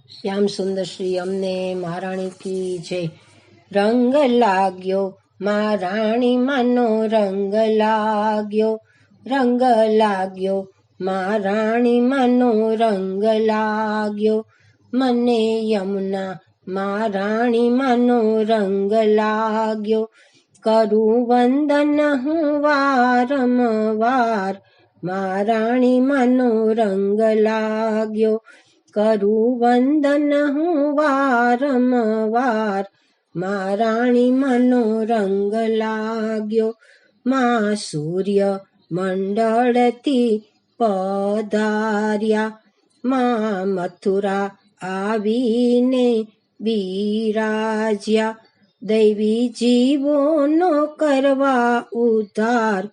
શ્યામ સુંદર શ્રી અમને મહારાણી કી જય. રંગ લાગ્યો મહારાણી માનો રંગ લાગ્યો, રંગ લાગ્યો મહારાણી માનો રંગ લાગ્યો, મને યમુના મહારાણી માનો રંગ લાગ્યો. કરું વંદન હું વારંવાર, મહારાણી માનો રંગ લાગ્યો. કરું વંદન હું વારંવાર, મહારાણી માનો રંગ લાગ્યો. માં સૂર્ય મંડળથી પધાર્યા, માં મથુરા આવીને બિરાજ્યા. દૈવી જીવોનો કરવા ઉદ્ધાર,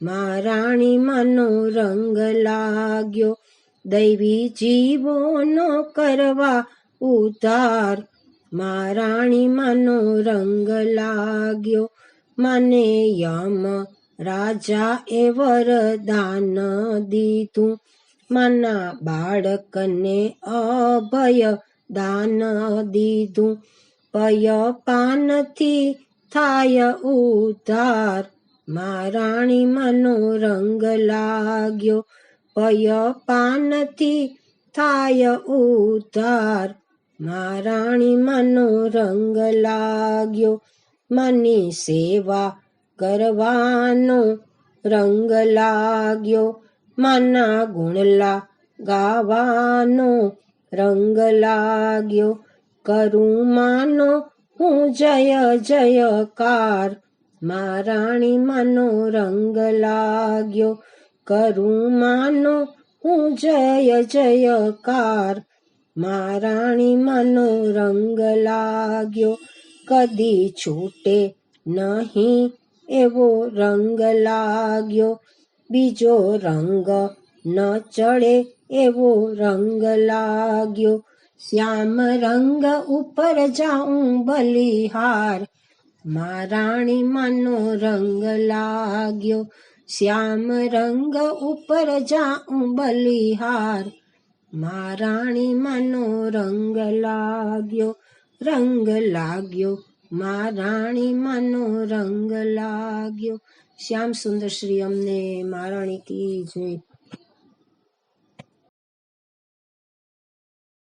મહારાણી માનો રંગ લાગ્યો. દૈવી જીવોનો કરવા ઉદ્ધાર, મહારાણી માનો રંગ લાગ્યો. મને યમ રાજા એ વરદાન દીધું, માના બાળકને અભય દાન દીધું. પય પાનથી થાય ઉદ્ધાર, મહારાણી માનો રંગ લાગ્યો. પય પાનથી થાય ઉદ્ધાર, મહારાણી માનો રંગ લાગ્યો. મની સેવા કરવાનો રંગ લાગ્યો, માના ગુણલા ગાવાનો રંગ લાગ્યો. કરું માનો હું જય જયકાર, મહારાણી માનો રંગ લાગ્યો. કરું માનો હું જય જયકાર, મહારાણી માનો રંગ લાગ્યો. કદી છૂટે નહીં એવો રંગ લાગ્યો, બીજો રંગ ન ચડે એવો રંગ લાગ્યો. શ્યામ રંગ ઉપર જાઉં બલિહાર, મહારાણી માનો રંગ લાગ્યો. શ્યામ રંગ ઉપર જાઉં બલિહાર, મહારાણી માનો રંગ લાગ્યો. રંગ લાગ્યો મહારાણી માનો રંગ લાગ્યો. શ્યામ સુંદર શ્રી અમને મહારાણી કી જય.